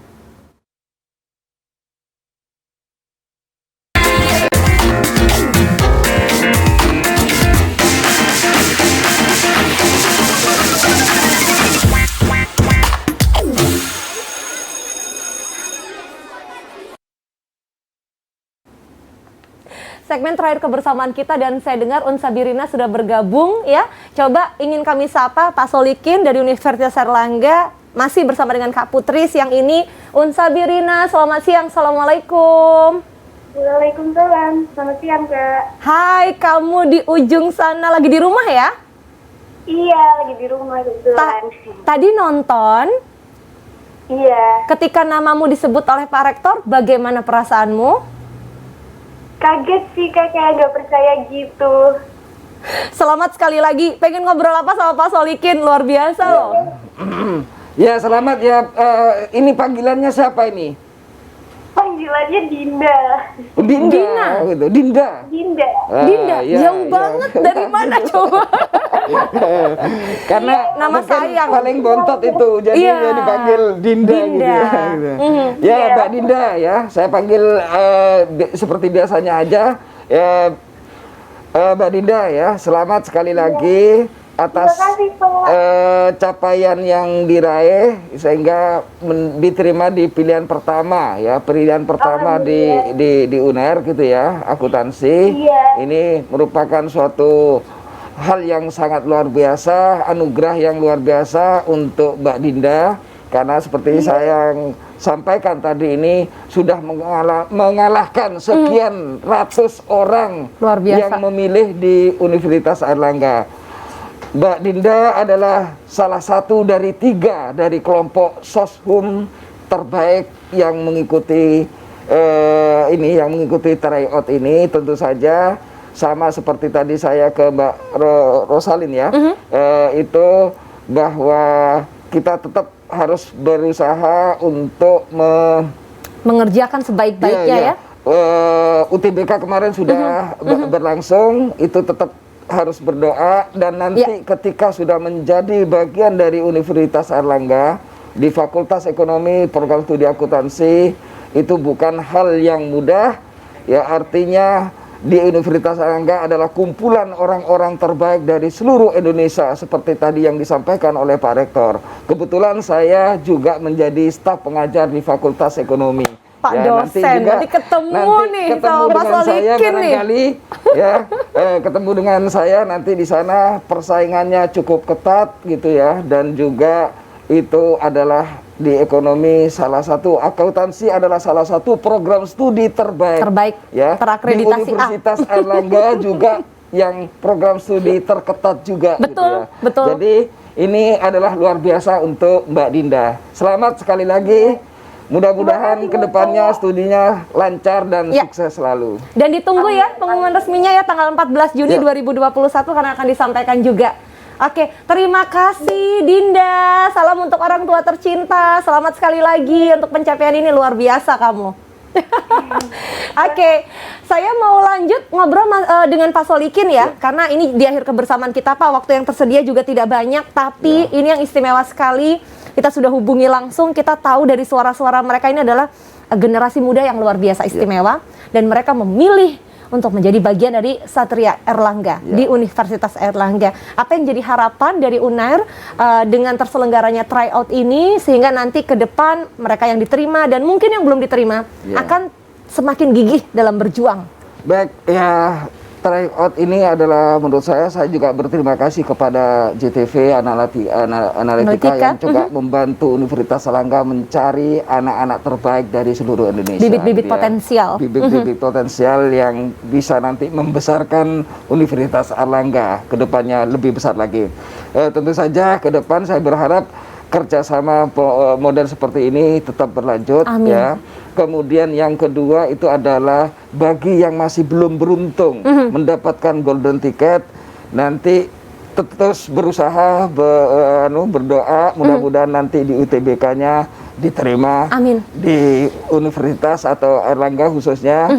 segmen terakhir kebersamaan kita dan saya dengar Unsabirina sudah bergabung ya. Coba ingin kami sapa Pak Solikin dari Universitas Airlangga, masih bersama dengan Kak Putri siang ini. Unsabirina, selamat siang. Assalamualaikum.
Waalaikumsalam. Selamat siang, Kak.
Hai, kamu di ujung sana lagi di rumah ya?
Iya, lagi di rumah kebetulan.
Tadi nonton,
Iya.
ketika namamu disebut oleh Pak Rektor, bagaimana perasaanmu?
Kaget sih, Kak, kayak nggak percaya gitu.
Selamat sekali lagi. Pengen ngobrol apa sama Pak Solikin? Luar biasa loh.
Ya, selamat ya. Ini panggilannya siapa ini?
Panggilannya Dinda.
Dina.
Gitu. Dinda.
Dinda.
Dinda,
Ya,
jauh banget. Dari mana coba?
Karena
Nama
mungkin
sayang.
paling bontot itu, jadi
Iya.
dia dipanggil Dinda, gitu.
Dinda.
Ya, gitu. Ya,
Iya.
Mbak Dinda ya, saya panggil seperti biasanya aja. Ya, Mbak Dinda ya, selamat sekali lagi atas
Terima kasih, Pak.
capaian yang diraih sehingga diterima di pilihan pertama ya, pilihan pertama di UNER gitu ya, akuntansi.
Iya.
Ini merupakan suatu hal yang sangat luar biasa, anugerah yang luar biasa untuk Mbak Dinda, karena seperti saya yang sampaikan tadi ini sudah mengalahkan sekian ratus orang
Luar biasa.
yang memilih di Universitas Airlangga. Mbak Dinda adalah salah satu dari 3 dari kelompok soshum terbaik yang mengikuti yang mengikuti tryout ini. Tentu saja sama seperti tadi saya ke Mbak Rosalin ya, itu bahwa kita tetap harus berusaha untuk
Mengerjakan sebaik-baiknya ya.
UTBK kemarin sudah berlangsung, itu tetap harus berdoa, dan nanti ketika sudah menjadi bagian dari Universitas Airlangga di Fakultas Ekonomi Program Studi Akuntansi, itu bukan hal yang mudah ya. Artinya di Universitas Airlangga adalah kumpulan orang-orang terbaik dari seluruh Indonesia seperti tadi yang disampaikan oleh Pak Rektor. Kebetulan saya juga menjadi staf pengajar di Fakultas Ekonomi.
Pak dosen, nanti ketemu nih sama Pak Solikin nih.
Barangkali ya, ketemu dengan saya nanti di sana, persaingannya cukup ketat gitu ya, dan juga itu adalah di ekonomi akuntansi adalah salah satu program studi terbaik ya,
terakreditasi
di Universitas Airlangga juga yang program studi terketat juga.
Betul,
gitu ya.
betul.
Jadi ini adalah luar biasa untuk Mbak Dinda. Selamat sekali lagi. Mudah-mudahan kedepannya studinya lancar dan sukses selalu.
Dan ditunggu ya pengumuman resminya ya tanggal 14 Juni 2021 karena akan disampaikan juga. Oke, terima kasih Dinda. Salam untuk orang tua tercinta. Selamat sekali lagi untuk pencapaian ini, luar biasa kamu. Oke, saya mau lanjut ngobrol dengan Pak Solikin ya, karena ini di akhir kebersamaan kita Pak, waktu yang tersedia juga tidak banyak, tapi ini yang istimewa sekali. Kita sudah hubungi langsung, kita tahu dari suara-suara mereka ini adalah generasi muda yang luar biasa istimewa, dan mereka memilih untuk menjadi bagian dari Satria Airlangga di Universitas Airlangga. Apa yang jadi harapan dari UNAIR dengan terselenggaranya tryout ini, sehingga nanti ke depan mereka yang diterima dan mungkin yang belum diterima akan semakin gigih dalam berjuang.
Baik, ya, tryout ini adalah menurut saya juga berterima kasih kepada JTV Analitika yang juga membantu Universitas Airlangga mencari anak-anak terbaik dari seluruh Indonesia.
Bibit-bibit
gitu ya.
potensial.
Bibit-bibit potensial yang bisa nanti membesarkan Universitas Airlangga ke depannya lebih besar lagi. Tentu saja ke depan saya berharap kerjasama model seperti ini tetap berlanjut.
Amin.
Ya. Kemudian yang kedua itu adalah bagi yang masih belum beruntung mendapatkan golden ticket, nanti terus berusaha berdoa, mudah-mudahan nanti di UTBK-nya diterima.
Amin.
Di Universitas atau Airlangga khususnya.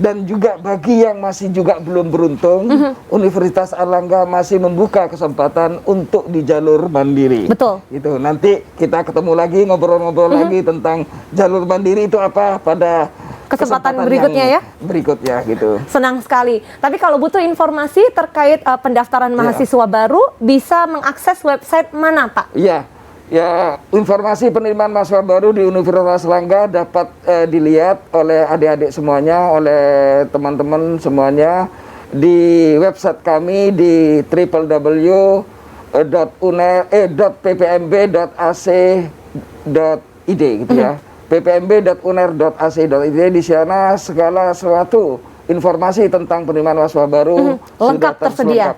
Dan juga bagi yang masih juga belum beruntung, Universitas Airlangga masih membuka kesempatan untuk di jalur mandiri.
Betul.
Itu nanti kita ketemu lagi, ngobrol-ngobrol lagi tentang jalur mandiri itu apa pada
Kesempatan berikutnya
yang
ya.
Berikutnya gitu.
Senang sekali. Tapi kalau butuh informasi terkait pendaftaran mahasiswa baru, bisa mengakses website mana Pak?
Iya. Ya, informasi penerimaan mahasiswa baru di Universitas Erlangga dapat dilihat oleh adik-adik semuanya, oleh teman-teman semuanya di website kami di www.ppmb.ac.id gitu ya. ppmb.uner.ac.id. Di sana segala sesuatu informasi tentang penerimaan mahasiswa baru
lengkap tersedia.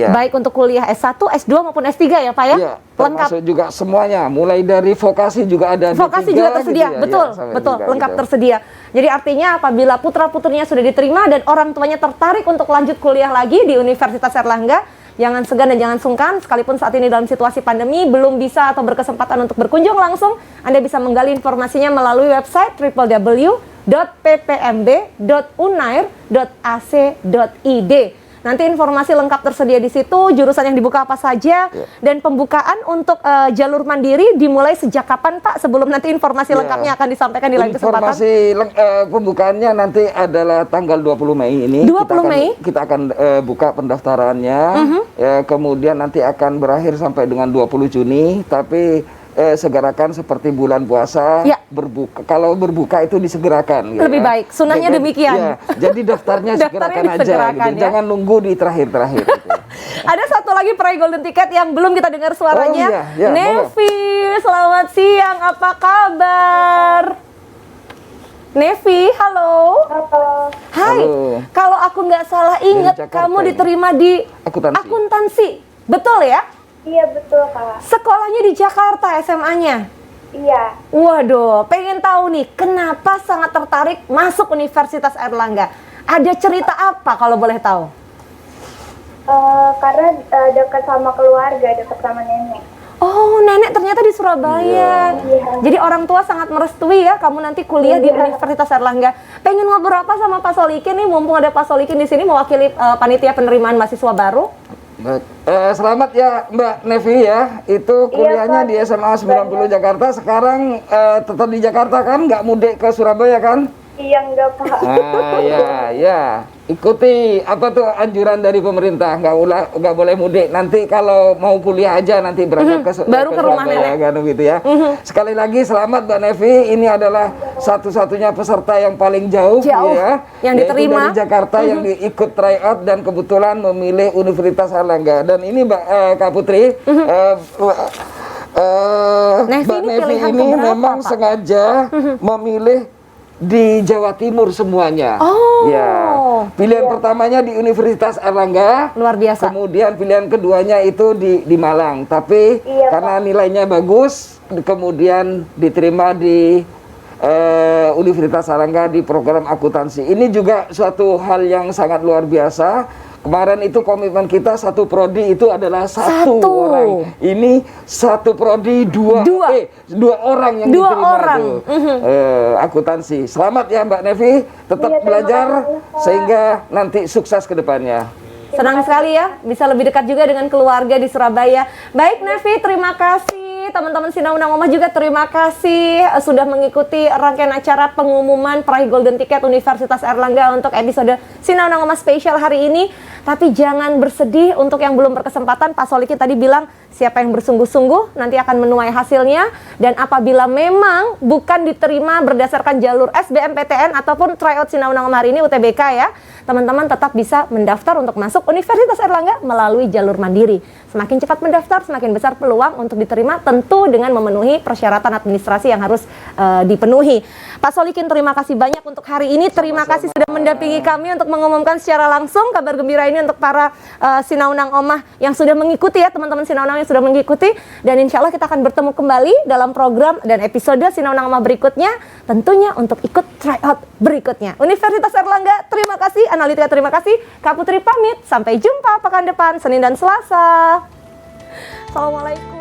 Baik untuk kuliah S1, S2 maupun S3 ya Pak ya?
Iya,
Lengkap.
termasuk juga semuanya, mulai dari vokasi juga ada.
Vokasi
D3
juga tersedia,
gitu ya.
betul,
Ya, sampai
betul,
juga
lengkap
gitu.
tersedia. Jadi artinya apabila putra-putrinya sudah diterima dan orang tuanya tertarik untuk lanjut kuliah lagi di Universitas Erlangga, jangan segan dan jangan sungkan, sekalipun saat ini dalam situasi pandemi belum bisa atau berkesempatan untuk berkunjung langsung, Anda bisa menggali informasinya melalui website www.ppmb.unair.ac.id. Nanti informasi lengkap tersedia di situ, jurusan yang dibuka apa saja, dan pembukaan untuk jalur mandiri dimulai sejak kapan Pak? Sebelum nanti informasi lengkapnya akan disampaikan di lain kesempatan.
Informasi pembukaannya nanti adalah tanggal 20 Mei ini.
20 Mei?
Kita akan buka pendaftarannya, ya, kemudian nanti akan berakhir sampai dengan 20 Juni, tapi segerakan seperti bulan puasa,
Ya.
berbuka. Kalau berbuka itu disegerakan. Gitu
Lebih
ya.
baik, sunnahnya demikian.
Ya, jadi daftarnya segerakan aja.
disegerakan,
Gitu.
ya.
Jangan nunggu di terakhir-terakhir. Gitu.
Ada satu lagi peraih golden ticket yang belum kita dengar suaranya.
Oh, iya,
Nevi, selamat siang, apa kabar? Nevi, halo.
Halo.
Hai,
Halo.
kalau aku nggak salah ingat
Jakarta
kamu
ini.
diterima di
Akuntansi.
akuntansi. Betul ya?
Iya betul Kak.
Sekolahnya di Jakarta SMA-nya.
Iya.
Waduh, pengen tahu nih, kenapa sangat tertarik masuk Universitas Erlangga? Ada cerita apa kalau boleh tahu?
Karena dekat sama keluarga, dekat sama nenek.
Oh, nenek ternyata di Surabaya.
Iya.
Jadi orang tua sangat merestui ya kamu nanti kuliah di Universitas Erlangga. Pengen ngobrol apa sama Pak Solikin nih, mumpung ada Pak Solikin di sini mewakili panitia penerimaan mahasiswa baru.
Baik. Selamat ya Mbak Nevi ya. Itu kuliahnya
Pak.
di SMA 90 Jakarta. Sekarang tetap di Jakarta kan? Nggak mudik ke Surabaya kan?
Iya enggak Pak.
Ya. Ikuti apa tuh anjuran dari pemerintah, nggak boleh mudik. Nanti kalau mau kuliah aja nanti berangkat
baru ke rumah
Surabaya,
nenek.
kan gitu ya. Sekali lagi selamat Mbak Nevi. Ini adalah satu-satunya peserta yang paling jauh ya,
yang
yaitu
diterima
dari Jakarta yang diikut tryout dan kebetulan memilih Universitas Erlangga. Dan ini Kak Putri,
Nevi
Mbak
ini
Nevi
pilihan
ini
keberapa,
memang
Pak?
sengaja memilih di Jawa Timur semuanya.
Oh.
Ya. Pilihan pertamanya di Universitas Erlangga.
Luar biasa.
Kemudian pilihan keduanya itu di Malang. Tapi
Iya,
karena nilainya bagus, kemudian diterima di Universitas Erlangga di program akuntansi. Ini juga suatu hal yang sangat luar biasa. Kemarin itu komitmen kita satu prodi itu adalah satu orang. Ini satu prodi dua orang yang
Dua
diterima
orang.
tuh. Akuntansi. Selamat ya Mbak Nevi, tetap
Iya, terima
belajar
kasih, Pak.
sehingga nanti sukses ke depannya.
Senang sekali ya, bisa lebih dekat juga dengan keluarga di Surabaya. Baik Nevi, terima kasih. Teman-teman Sinaunang Omah juga terima kasih sudah mengikuti rangkaian acara pengumuman peraih Golden Ticket Universitas Erlangga untuk episode Sinaunang Omah spesial hari ini. Tapi jangan bersedih untuk yang belum berkesempatan. Pak Solikin tadi bilang siapa yang bersungguh-sungguh nanti akan menuai hasilnya. Dan apabila memang bukan diterima berdasarkan jalur SBMPTN ataupun tryout Sinaunang Omah hari ini UTBK ya, teman-teman tetap bisa mendaftar untuk masuk Universitas Erlangga melalui jalur mandiri. Semakin cepat mendaftar, semakin besar peluang untuk diterima, tentu dengan memenuhi persyaratan administrasi yang harus dipenuhi. Pak Solikin, terima kasih banyak untuk hari ini. Terima kasih sudah mendampingi kami untuk mengumumkan secara langsung kabar gembira ini untuk para Sinaunang Omah yang sudah mengikuti ya, teman-teman Sinaunang yang sudah mengikuti. Dan insya Allah kita akan bertemu kembali dalam program dan episode Sinaunang Omah berikutnya, tentunya untuk ikut tryout berikutnya. Universitas Erlangga, terima kasih. Analitika, terima kasih. Kak Putri pamit. Sampai jumpa pekan depan, Senin dan Selasa. Assalamualaikum.